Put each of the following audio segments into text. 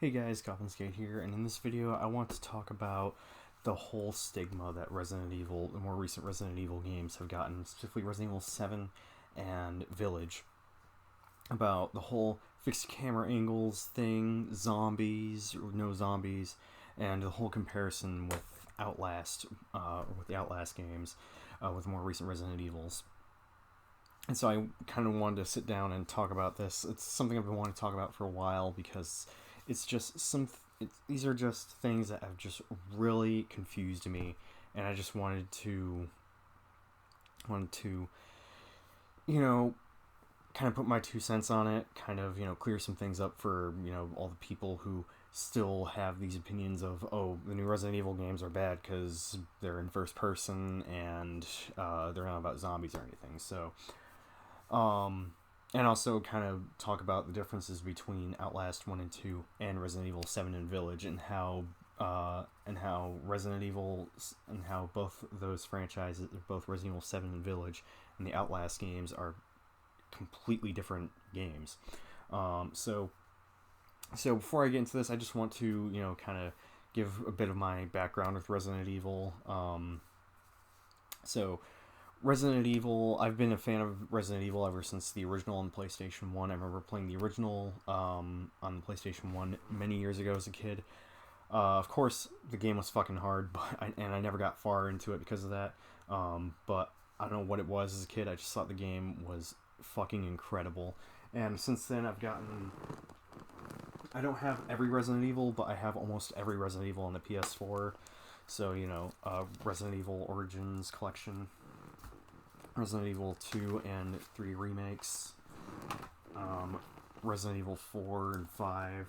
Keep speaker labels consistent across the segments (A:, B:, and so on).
A: Hey guys, CoffinSkate here, and in this video I want to talk about the whole stigma that the more recent Resident Evil games have gotten, specifically Resident Evil 7 and Village, about the whole fixed camera angles thing, zombies or no zombies, and the whole comparison with with the Outlast games, with more recent Resident Evils. And so I kind of wanted to sit down and talk about this. It's something I've been wanting to talk about for a while because it's just these are just things that have just really confused me, and I just wanted to you know kind of put my 2 cents on it, kind of clear some things up for all the people who still have these opinions of, oh, the new Resident Evil games are bad because they're in first person and they're not about zombies or anything. So and also kind of talk about the differences between Outlast 1 and 2 and Resident Evil 7 and Village, and how Resident Evil and how both those franchises, both Resident Evil 7 and Village and the Outlast games, are completely different games. So before I get into this, I just want to kind of give a bit of my background with Resident Evil. So Resident Evil, I've been a fan of Resident Evil ever since the original on PlayStation 1. I remember playing the original on the PlayStation 1 many years ago as a kid. Of course, the game was fucking hard, and I never got far into it because of that. But I don't know what it was as a kid. I just thought the game was fucking incredible. And since then, I don't have every Resident Evil, but I have almost every Resident Evil on the PS4. So, Resident Evil Origins Collection, Resident Evil 2 and 3 remakes, Resident Evil 4 and 5,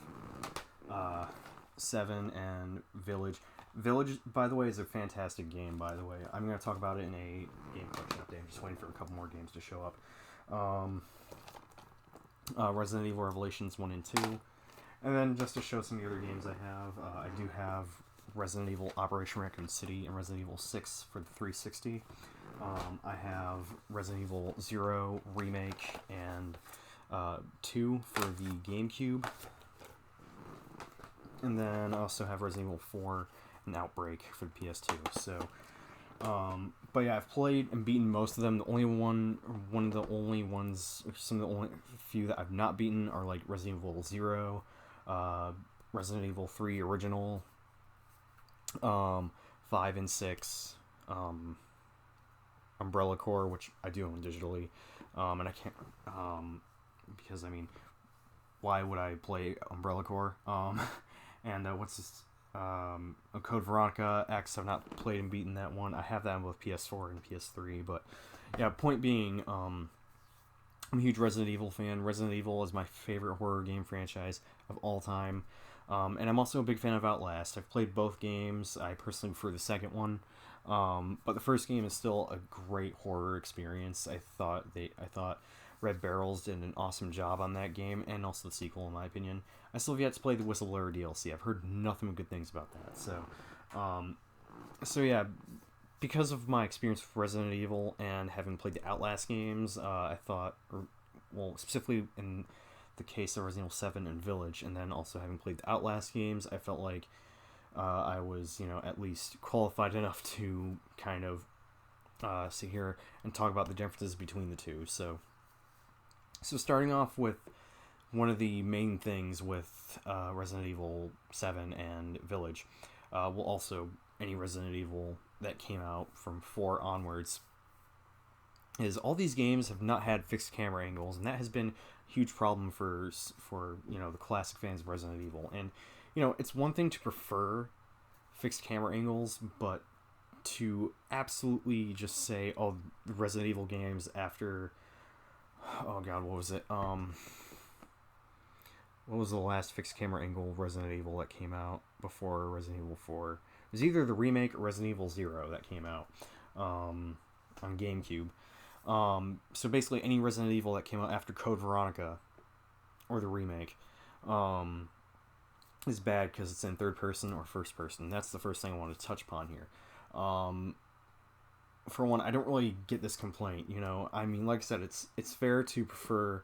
A: 7 and Village. Village, by the way, is a fantastic game, by the way. I'm going to talk about it in a game collection update. I'm just waiting for a couple more games to show up. Resident Evil Revelations 1 and 2. And then just to show some of the other games I do have Resident Evil Operation Raccoon City and Resident Evil 6 for the 360. I have Resident Evil 0 Remake and 2 for the GameCube. And then I also have Resident Evil 4 and Outbreak for the PS2. So, but yeah, I've played and beaten most of them. The only one of the only ones, some of the only few that I've not beaten are like Resident Evil 0, Resident Evil 3 Original, 5 and 6, Umbrella Corps, which I do own digitally, and I can't, because, I mean, why would I play Umbrella Corps? And what's this, Code Veronica X, I've not played and beaten that one. I have that on both PS4 and PS3, but, yeah, point being, I'm a huge Resident Evil fan. Resident Evil is my favorite horror game franchise of all time, and I'm also a big fan of Outlast. I've played both games. I personally prefer the second one. But the first game is still a great horror experience. I thought Red Barrels did an awesome job on that game, and also the sequel, in my opinion. I still have yet to play the Whistleblower DLC. I've heard nothing but good things about that. So yeah, because of my experience with Resident Evil and having played the Outlast games, I thought, specifically in the case of Resident Evil 7 and Village, and then also having played the Outlast games, I felt like I was, at least qualified enough to kind of sit here and talk about the differences between the two. So starting off with one of the main things with Resident Evil 7 and Village, also any Resident Evil that came out from 4 onwards, is all these games have not had fixed camera angles, and that has been a huge problem for the classic fans of Resident Evil. And it's one thing to prefer fixed camera angles, but to absolutely just say, oh, the Resident Evil games after, oh god, what was it? What was the last fixed camera angle Resident Evil that came out before Resident Evil 4? It was either the remake or Resident Evil 0 that came out on GameCube. So basically any Resident Evil that came out after Code Veronica or the remake, is bad because it's in third person or first person. That's the first thing I want to touch upon here. For one, I don't really get this complaint. I mean, like I said, it's fair to prefer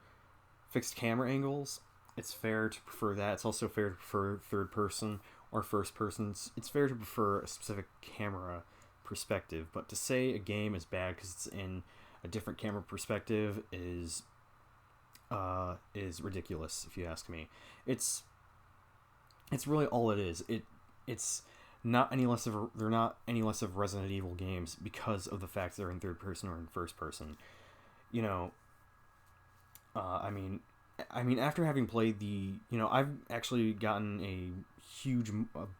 A: fixed camera angles it's fair to prefer that. It's also fair to prefer third person or first person. It's fair to prefer a specific camera perspective. But to say a game is bad because it's in a different camera perspective is ridiculous, if you ask me. It's really all it is. It's not any less of they're not any less of Resident Evil games because of the fact they're in third person or in first person. You know, I mean, after having played I've actually gotten a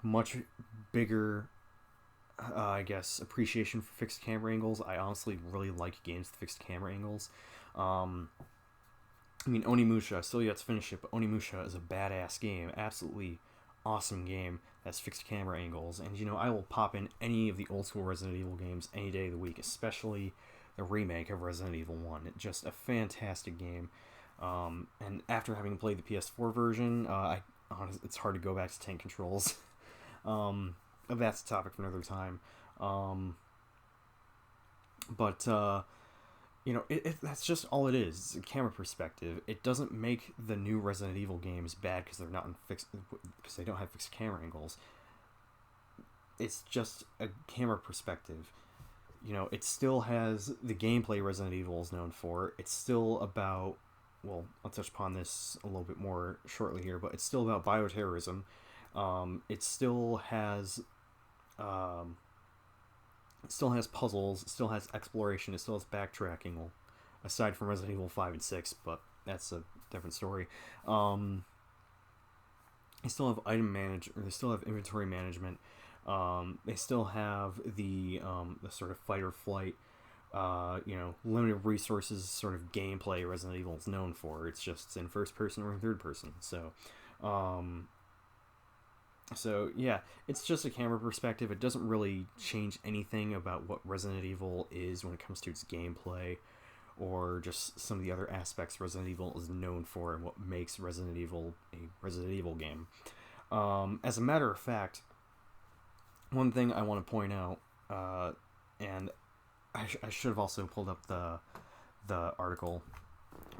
A: much bigger, I guess, appreciation for fixed camera angles. I honestly really like games with fixed camera angles. I mean, Onimusha, I still yet to finish it, but Onimusha is a badass game. Absolutely awesome game that's fixed camera angles. And, I will pop in any of the old school Resident Evil games any day of the week, especially the remake of Resident Evil 1. It's just a fantastic game. And after having played the PS4 version, it's hard to go back to tank controls. That's a topic for another time. That's just all it is. It's a camera perspective. It doesn't make the new Resident Evil games bad because because they don't have fixed camera angles. It's just a camera perspective. It still has the gameplay Resident Evil is known for. It's still about, well, I'll touch upon this a little bit more shortly here, but it's still about bioterrorism. It still has puzzles, it still has exploration, it still has backtracking, well, aside from Resident Evil 5 and 6, but that's a different story. They still have they still have inventory management. They still have the sort of fight or flight, limited resources sort of gameplay Resident Evil is known for. It's just in first person or in third person. So yeah, it's just a camera perspective. It doesn't really change anything about what Resident Evil is when it comes to its gameplay, or just some of the other aspects Resident Evil is known for and what makes Resident Evil a Resident Evil game. As a matter of fact, one thing I want to point out, and I should have also pulled up the article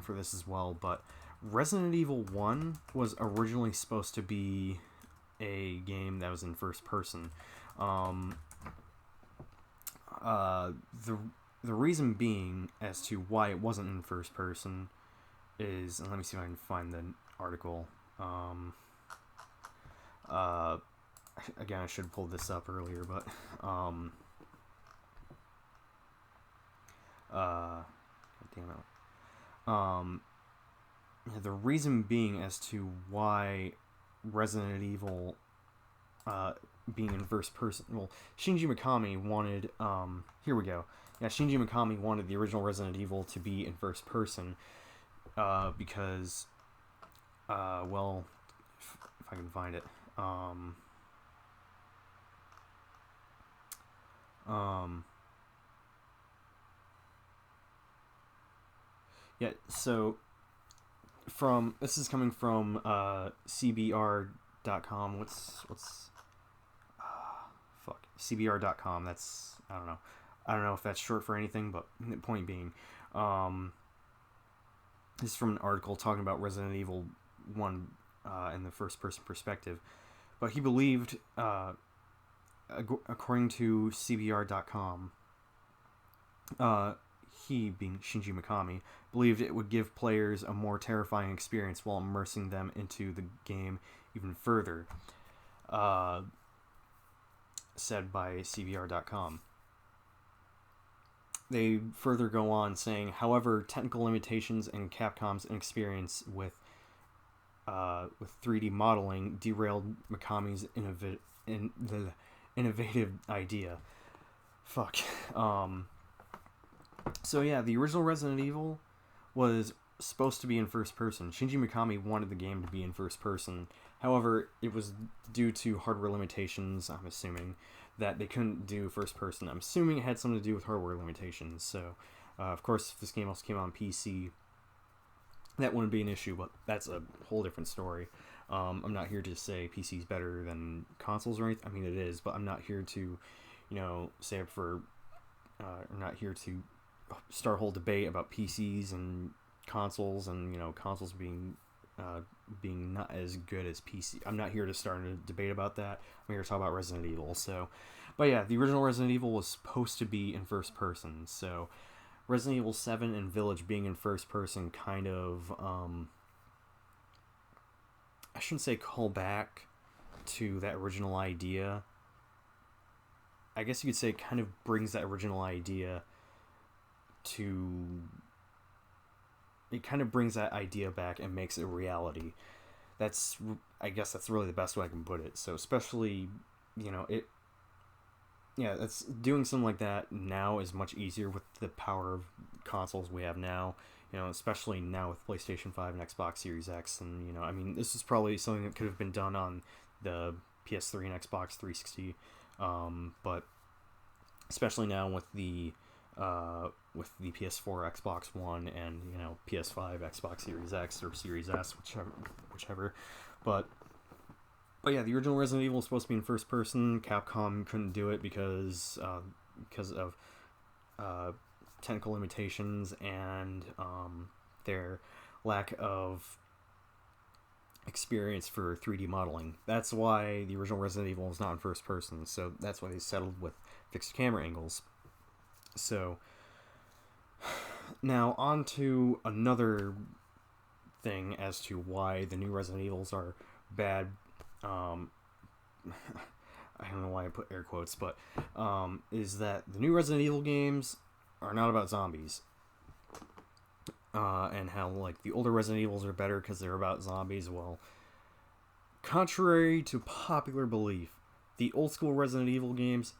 A: for this as well, but Resident Evil 1 was originally supposed to be a game that was in first person. The reason being as to why it wasn't in first person is, and let me see if I can find the article. Again, I should have pulled this up earlier, but damn it. The reason being as to why Resident Evil being in first person, well, Shinji Mikami wanted, here we go. Yeah, Shinji Mikami wanted the original Resident Evil to be in first person, because, well, if I can find it, yeah, so this is coming from CBR.com. What's CBR.com. That's, I don't know if that's short for anything, but the point being, this is from an article talking about Resident Evil 1 in the first person perspective. But he believed, according to CBR.com, he, being Shinji Mikami, believed it would give players a more terrifying experience while immersing them into the game even further, said by CBR.com. They further go on saying, however, technical limitations and Capcom's inexperience with 3D modeling derailed Mikami's innovative idea. Fuck. So yeah, the original Resident Evil was supposed to be in first person. Shinji Mikami wanted the game to be in first person. However, it was due to hardware limitations, I'm assuming, that they couldn't do first person. I'm assuming it had something to do with hardware limitations. So, of course, if this game also came out on PC, that wouldn't be an issue, but that's a whole different story. I'm not here to say PC is better than consoles or anything. I mean, it is, but I'm not here to, say it for, I'm not here to start a whole debate about PCs and consoles and, consoles being being not as good as PC. I'm not here to start a debate about that. I'm here to talk about Resident Evil. So, but yeah, the original Resident Evil was supposed to be in first person. So, Resident Evil 7 and Village being in first person kind of, I shouldn't say call back to that original idea. I guess you could say it kind of brings that original idea to... It kind of brings that idea back and makes it a reality. I guess that's really the best way I can put it. So especially, that's doing something like that now is much easier with the power of consoles we have now. Especially now with PlayStation 5 and Xbox Series X, and this is probably something that could have been done on the PS3 and Xbox 360, but especially now with the PS4, Xbox One, and PS5, Xbox Series X or Series S, whichever. But yeah, the original Resident Evil was supposed to be in first person. Capcom couldn't do it because of technical limitations and their lack of experience for 3D modeling. That's why the original Resident Evil was not in first person. So that's why they settled with fixed camera angles. So now on to another thing as to why the new Resident Evils are bad. I don't know why I put air quotes, but is that the new Resident Evil games are not about zombies. And how, like, the older Resident Evils are better because they're about zombies. Well, contrary to popular belief, the old school Resident Evil games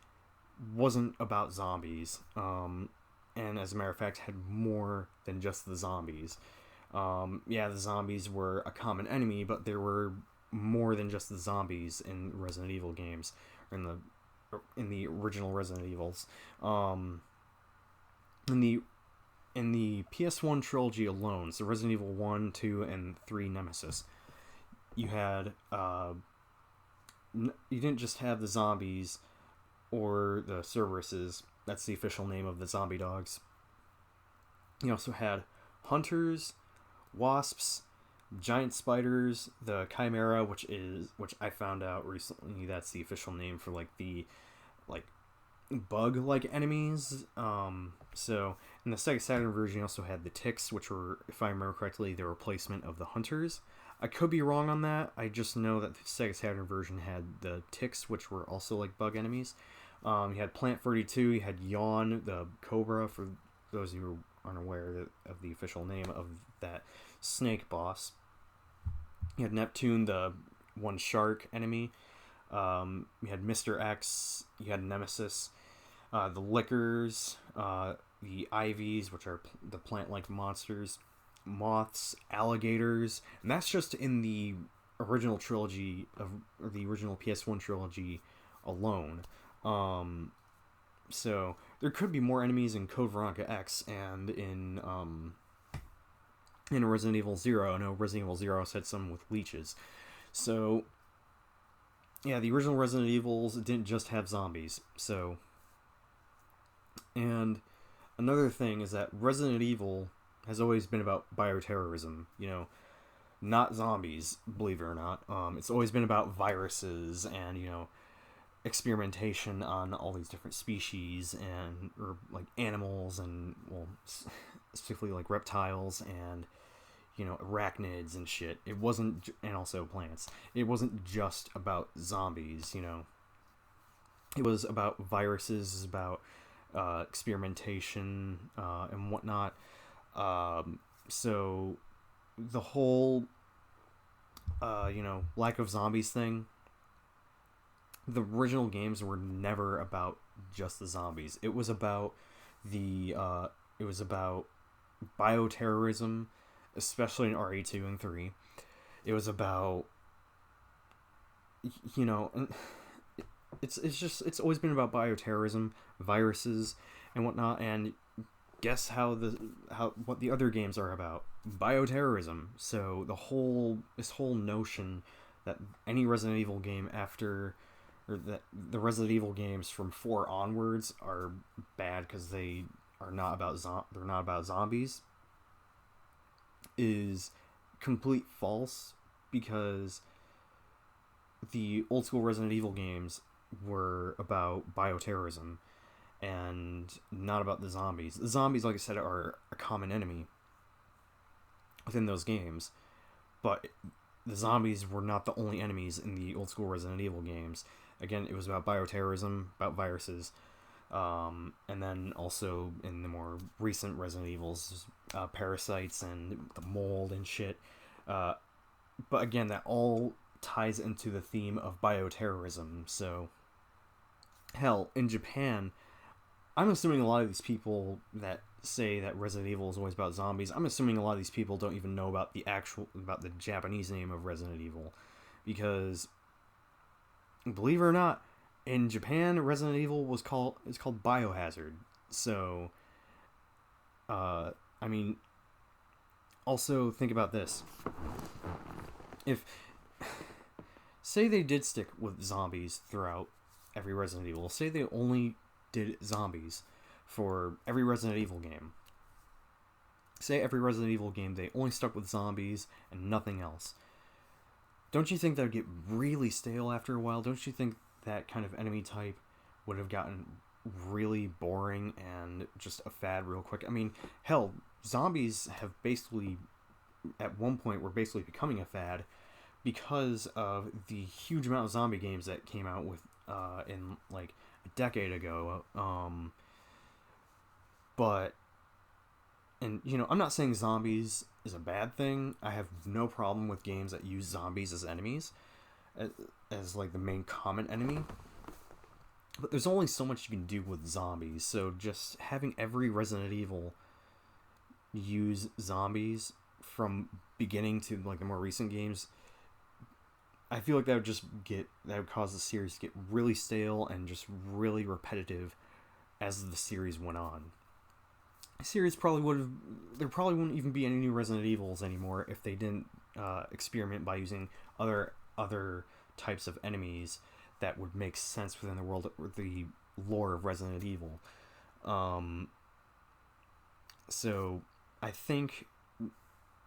A: wasn't about zombies. And as a matter of fact, had more than just the zombies. The zombies were a common enemy, but there were more than just the zombies in Resident Evil games, or in the original Resident Evils. In the PS1 trilogy alone, so Resident Evil 1, 2, and 3 Nemesis, you had you didn't just have the zombies or the Cerberuses. That's the official name of the zombie dogs. You also had hunters, wasps, giant spiders, the Chimera, which I found out recently that's the official name for the bug-like enemies. So in the Sega Saturn version, you also had the ticks, which were, if I remember correctly, the replacement of the hunters. I could be wrong on that. I just know that the Sega Saturn version had the ticks, which were also like bug enemies. You had Plant 32, you had Yawn, the Cobra, for those who aren't aware of the official name of that snake boss. You had Neptune, the one shark enemy. You had Mr. X, you had Nemesis, the Lickers, the Ivies, which are the plant-like monsters, moths, alligators, and that's just in the original trilogy or the original PS1 trilogy alone. So there could be more enemies in Code Veronica X and in Resident Evil 0. I know Resident Evil 0 had some with leeches. So yeah, the original Resident Evils didn't just have zombies. So, and another thing is that Resident Evil has always been about bioterrorism, not zombies, believe it or not. It's always been about viruses and, experimentation on all these different species or like animals and, well, specifically like reptiles and, arachnids and shit. It wasn't, and also plants. It wasn't just about zombies, It was about viruses, about experimentation and whatnot. So the whole, lack of zombies thing, the original games were never about just the zombies. It was about bioterrorism, especially in RE2 and 3. It was about, it's always been about bioterrorism, viruses, and whatnot. And guess what the other games are about? Bioterrorism. So this whole notion that any Resident Evil game after, or that the Resident Evil games from 4 onwards are bad because they're not about zombies, is complete false. because the old school Resident Evil games were about bioterrorism and not about the zombies. The zombies, like I said, are a common enemy within those games, but the zombies were not the only enemies in the old school Resident Evil games. Again, it was about bioterrorism, about viruses, and then also in the more recent Resident Evils, parasites and the mold and shit. But again, that all ties into the theme of bioterrorism. So, hell, in Japan, I'm assuming a lot of these people that say that Resident Evil is always about zombies, I'm assuming a lot of these people don't even know about the Japanese name of Resident Evil, because believe it or not, in Japan, Resident Evil is called Biohazard. So, I mean, also think about this: if say they did stick with zombies throughout every Resident Evil, say they only did zombies for every Resident Evil game. Say every Resident Evil game they only stuck with zombies and nothing else. Don't you think that would get really stale after a while? Don't you think that kind of enemy type would have gotten really boring and just a fad real quick? I mean, hell, zombies have basically, at one point, were basically becoming a fad because of the huge amount of zombie games that came out with in like a decade ago. But, and you know, I'm not saying zombies is a bad thing. I have no problem with games that use zombies as enemies, as like the main common enemy. But there's only so much you can do with zombies, so just having every Resident Evil use zombies from beginning to like the more recent games, I feel like that would cause the series to get really stale and just really repetitive as the series went on. The series there probably wouldn't even be any new Resident Evils anymore if they didn't experiment by using other types of enemies that would make sense within the lore of Resident Evil. So I think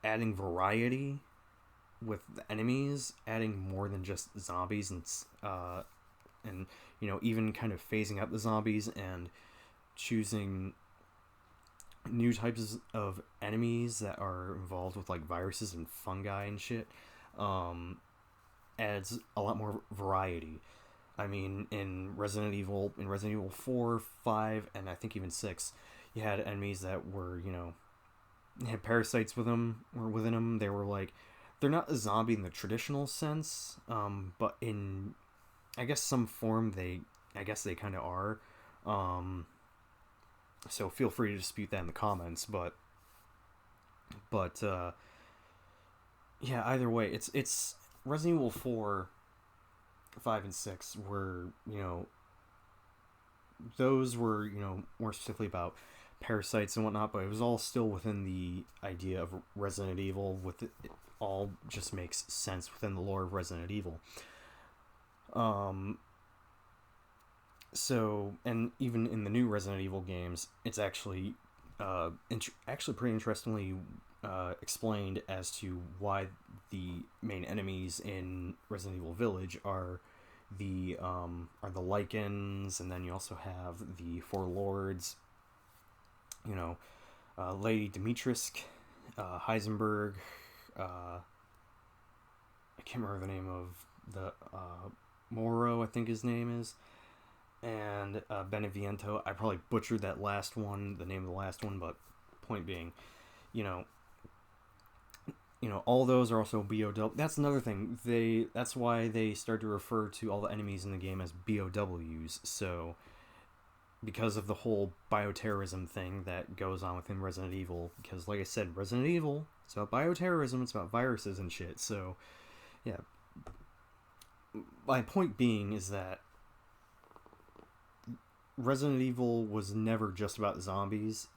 A: adding variety with the enemies, adding more than just zombies, and you know, even kind of phasing out the zombies and choosing new types of enemies that are involved with like viruses and fungi and shit, adds a lot more variety. I mean, in Resident Evil 4, 5, and I think even 6, you had enemies that were, you know, had parasites within them. They were like, they're not a zombie in the traditional sense, but in, I guess, some form they kind of are. So feel free to dispute that in the comments, but yeah, either way, it's Resident Evil 4, 5, and 6 were, you know, those were, you know, more specifically about parasites and whatnot, but it was all still within the idea of Resident Evil. It all just makes sense within the lore of Resident Evil. So, and even in the new Resident Evil games, it's actually pretty interestingly explained as to why the main enemies in Resident Evil Village are the Lycans, and then you also have the Four Lords. You know, Lady Dimitrescu, Heisenberg. I can't remember the name of the Moro, I think his name is. And Beneviento. I probably butchered that last one, the name of the last one, but point being, you know, all those are also BOW. That's another thing. That's why they start to refer to all the enemies in the game as BOWs. So, because of the whole bioterrorism thing that goes on within Resident Evil, because like I said, Resident Evil, it's about bioterrorism, it's about viruses and shit. So, yeah. My point being is that Resident Evil was never just about zombies,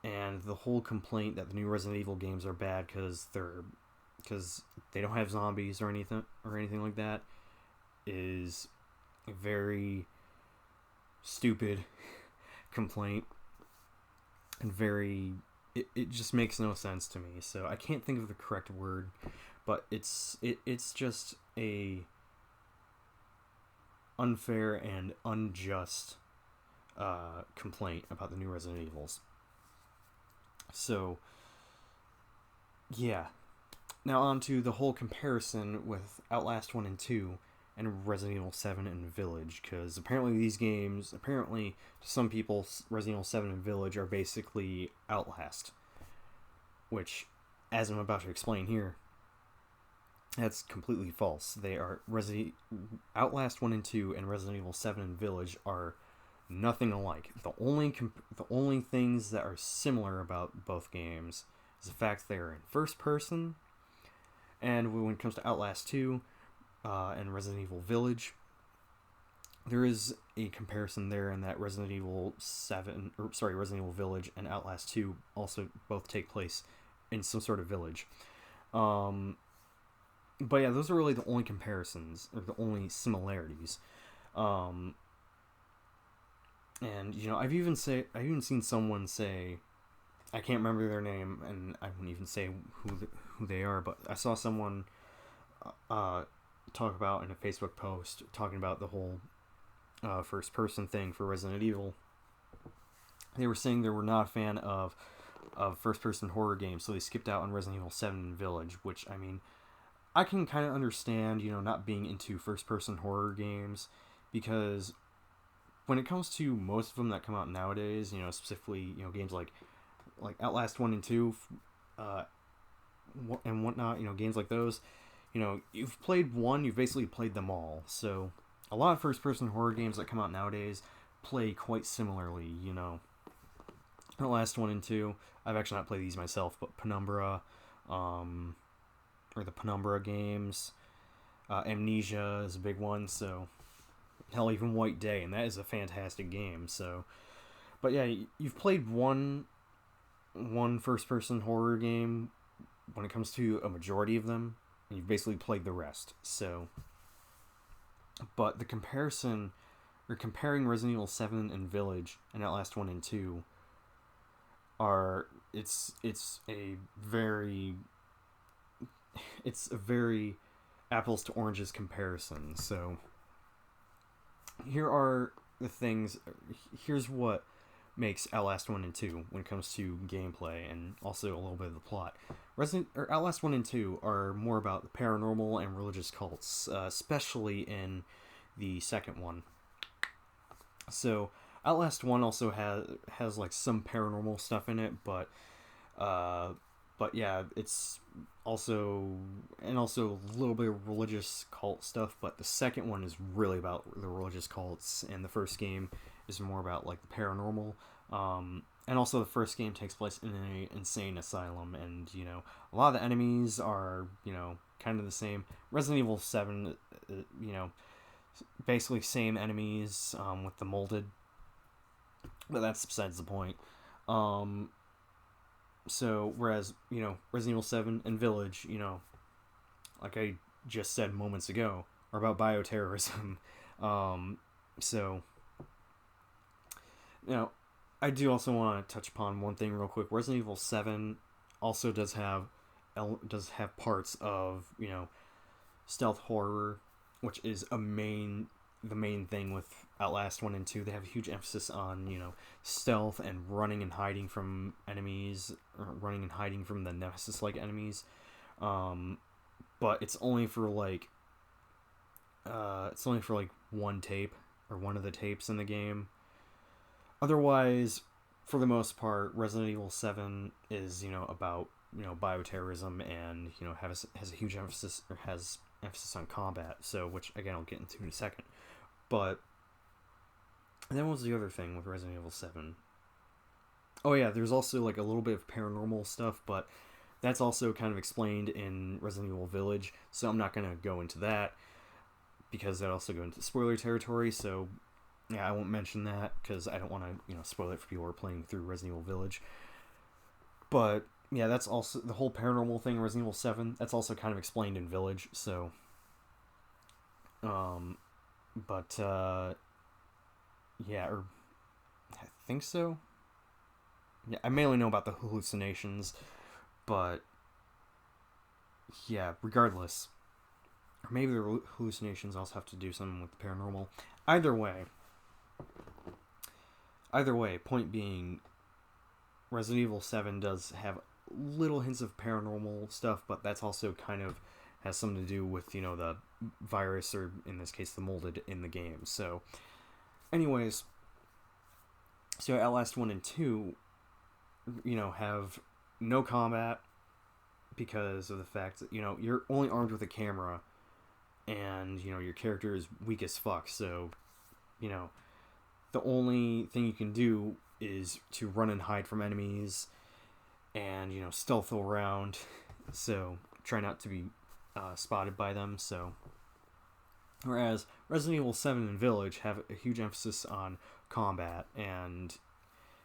A: and the whole complaint that the new Resident Evil games are bad because they don't have zombies or anything like that is a very stupid complaint, and it just makes no sense to me. So I can't think of the correct word, but it's just a unfair and unjust complaint about the new Resident Evils. So, yeah. Now on to the whole comparison with Outlast 1 and 2 and Resident Evil 7 and Village, because apparently to some people, Resident Evil 7 and Village are basically Outlast, which, as I'm about to explain here, that's completely false. They are Outlast 1 and 2 and Resident Evil 7 and Village are nothing alike. The only things that are similar about both games is the fact they're in first person, and when it comes to Outlast 2 and Resident Evil Village, there is a comparison there in that Resident Evil Village and Outlast 2 also both take place in some sort of village. But yeah, those are really the only comparisons, or the only similarities. And I've even seen someone say, I can't remember their name, and I wouldn't even say who they are, but I saw someone talk about in a Facebook post talking about the whole first person thing for Resident Evil. They were saying they were not a fan of first person horror games, so they skipped out on Resident Evil 7 and Village, which, I mean, I can kind of understand, not being into first-person horror games, because when it comes to most of them that come out nowadays, specifically, games like Outlast 1 and 2, and whatnot, games like those, you've played one, you've basically played them all. So a lot of first-person horror games that come out nowadays play quite similarly, Outlast 1 and 2, I've actually not played these myself, but Penumbra, or the Penumbra games, Amnesia is a big one, so hell, even White Day, and that is a fantastic game. So, but yeah, you've played one first-person horror game when it comes to a majority of them, and you've basically played the rest. So, but the comparing Resident Evil 7 and Village and Outlast 1 and 2 it's a very apples to oranges comparison. So here are the things. Here's what makes Outlast 1 and 2 when it comes to gameplay and also a little bit of the plot. Outlast 1 and 2 are more about the paranormal and religious cults, especially in the second one. So Outlast 1 also has like some paranormal stuff in it, but yeah, it's also a little bit of religious cult stuff, but the second one is really about the religious cults, and the first game is more about like the paranormal. And also the first game takes place in an insane asylum, and a lot of the enemies are kind of the same. Resident Evil 7, basically same enemies with the molded, but that's besides the point. So, whereas, Resident Evil 7 and Village, like I just said moments ago, are about bioterrorism. So, I do also want to touch upon one thing real quick. Resident Evil 7 also does have parts of, stealth horror, which is the main thing with Outlast 1 and 2. They have a huge emphasis on, stealth and running and hiding from enemies, or running and hiding from the Nemesis-like enemies. But it's only for one tape, or one of the tapes in the game. Otherwise, for the most part, Resident Evil 7 is, about, bioterrorism, and, has a huge emphasis on combat, so, which, again, I'll get into in a second. But then what was the other thing with Resident Evil 7? Oh yeah, there's also like a little bit of paranormal stuff, but that's also kind of explained in Resident Evil Village, so I'm not going to go into that, because that also goes into spoiler territory, so yeah, I won't mention that, because I don't want to, spoil it for people who are playing through Resident Evil Village. But yeah, that's also the whole paranormal thing in Resident Evil 7, that's also kind of explained in Village, so yeah, or I think so. Yeah, I mainly know about the hallucinations, but yeah, regardless, or maybe the hallucinations also have to do something with the paranormal. Either way, point being, Resident Evil 7 does have little hints of paranormal stuff, but that's also kind of has something to do with, the virus, or in this case, the molded in the game. So, anyways, so Outlast 1 and 2, have no combat because of the fact that, you're only armed with a camera, and, your character is weak as fuck, so, the only thing you can do is to run and hide from enemies and, stealth around, so try not to be spotted by them. So, whereas Resident Evil 7 and Village have a huge emphasis on combat, and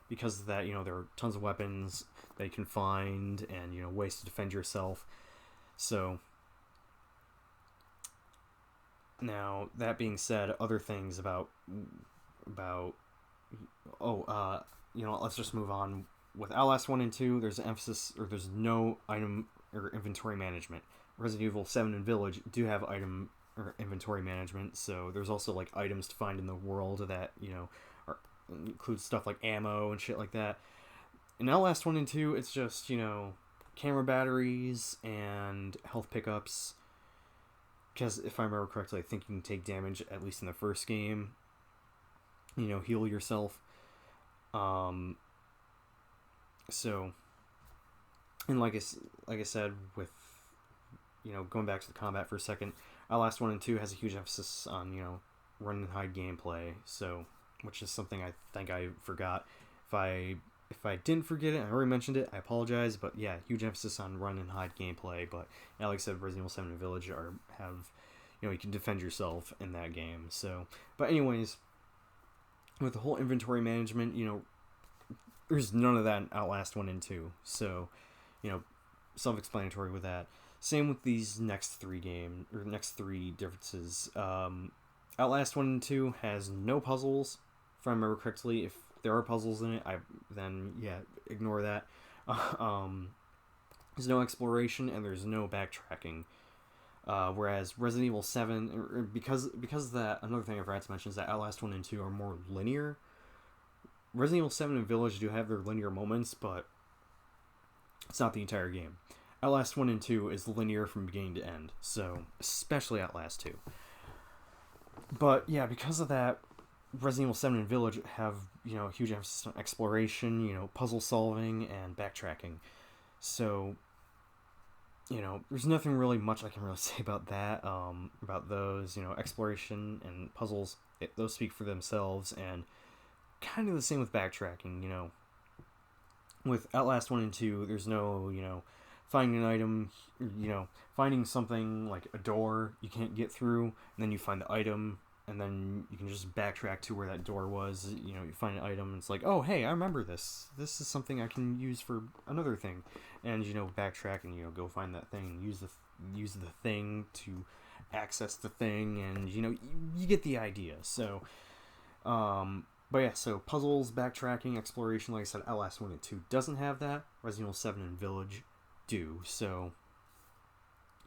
A: because of that, there are tons of weapons that you can find, and, ways to defend yourself. So, now, that being said, other things about let's just move on. With Outlast 1 and 2, there's an emphasis, or there's no item or inventory management. Resident Evil 7 and Village do have item or inventory management, so there's also, like, items to find in the world that, include stuff like ammo and shit like that. In Outlast 1 and 2, it's just, camera batteries and health pickups. Because if I remember correctly, I think you can take damage, at least in the first game. Heal yourself. So, and like I said, with, going back to the combat for a second, Outlast 1 and 2 has a huge emphasis on, run and hide gameplay, so, which is something I think I forgot. If I didn't forget it, I already mentioned it, I apologize, but yeah, huge emphasis on run and hide gameplay, but like I said, Resident Evil 7 and Village have, you can defend yourself in that game, so, but anyways, with the whole inventory management, there's none of that in Outlast 1 and 2, so, self-explanatory with that. Same with these next three differences. Outlast 1 and 2 has no puzzles, if I remember correctly. If there are puzzles in it, then ignore that. There's no exploration, and there's no backtracking. Whereas Resident Evil 7, because of that, another thing I forgot to mention is that Outlast 1 and 2 are more linear. Resident Evil 7 and Village do have their linear moments, but it's not the entire game. Outlast 1 and 2 is linear from beginning to end, so especially Outlast 2. But yeah, because of that, Resident Evil 7 and Village have, huge emphasis on exploration, puzzle solving, and backtracking. So, there's nothing really much I can really say about that, about those, exploration and puzzles, those speak for themselves, and kind of the same with backtracking, With Outlast 1 and 2, there's no, finding an item, finding something like a door you can't get through, and then you find the item, and then you can just backtrack to where that door was, you find an item, and it's like, oh, hey, I remember this. This is something I can use for another thing. And, backtrack and, go find that thing, and use the thing to access the thing, and, you get the idea. So, but yeah, so puzzles, backtracking, exploration, like I said, Outlast 1 and 2 doesn't have that. Resident Evil 7 and Village do. So,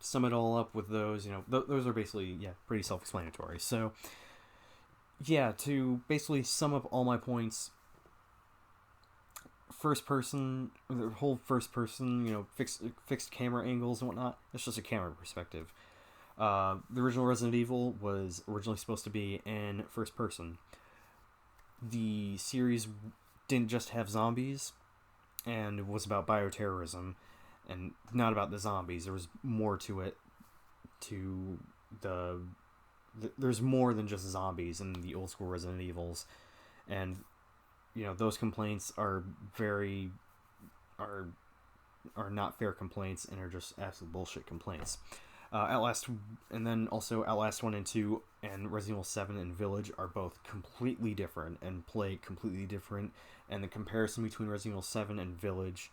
A: sum it all up with those, those are basically, pretty self-explanatory. So, to basically sum up all my points, the whole first person, fixed camera angles and whatnot, it's just a camera perspective. The original Resident Evil was originally supposed to be in first person. The series didn't just have zombies, and it was about bioterrorism, and not about the zombies. There was more to it. There's more than just zombies in the old school Resident Evils, and those complaints are not fair complaints, and are just absolute bullshit complaints. Outlast 1 and 2 and Resident Evil 7 and Village are both completely different and play completely different, and the comparison between Resident Evil 7 and Village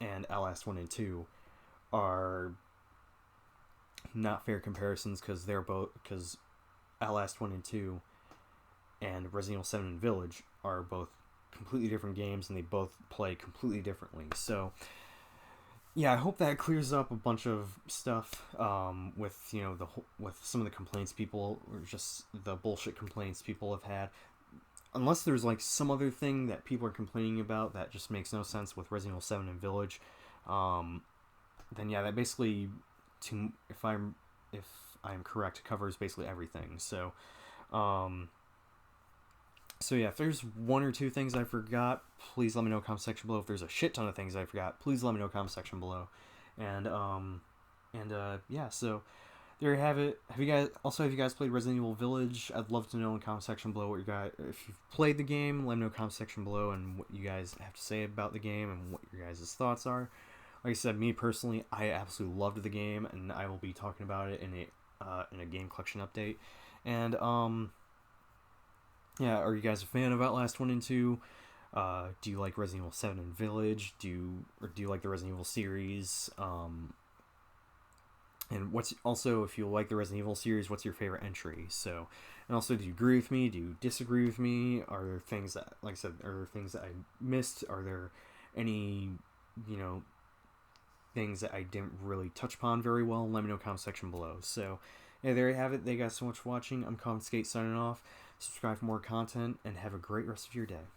A: and Outlast 1 and 2 are not fair comparisons, because Outlast 1 and 2 and Resident Evil 7 and Village are both completely different games, and they both play completely differently. So yeah, I hope that clears up a bunch of stuff with with some of the complaints people, or just the bullshit complaints people have had. Unless there's like some other thing that people are complaining about that just makes no sense with Resident Evil 7 and Village, um, then yeah, that basically, to if I'm correct, covers basically everything. Um, so yeah, if there's one or two things I forgot, please let me know in the comment section below. If there's a shit ton of things I forgot, please let me know in the comment section below. And yeah, so there you have it. Have you guys played Resident Evil Village? I'd love to know in the comment section below what you guys, if you've played the game. Let me know in the comment section below and what you guys have to say about the game and what your guys' thoughts are. Like I said, me personally, I absolutely loved the game, and I will be talking about it in a game collection update. And yeah, are you guys a fan of Outlast 1 and 2? Do you like Resident Evil 7 and Village? Or do you like the Resident Evil series? And what's also, if you like the Resident Evil series, what's your favorite entry? So, and also, do you agree with me? Do you disagree with me? Are there things that, like I said, are there things that I missed? Are there any, you know, things that I didn't really touch upon very well? Let me know in the comment section below. So, yeah, there you have it. Thank you guys so much for watching. I'm CoffinSkate signing off. Subscribe for more content, and have a great rest of your day.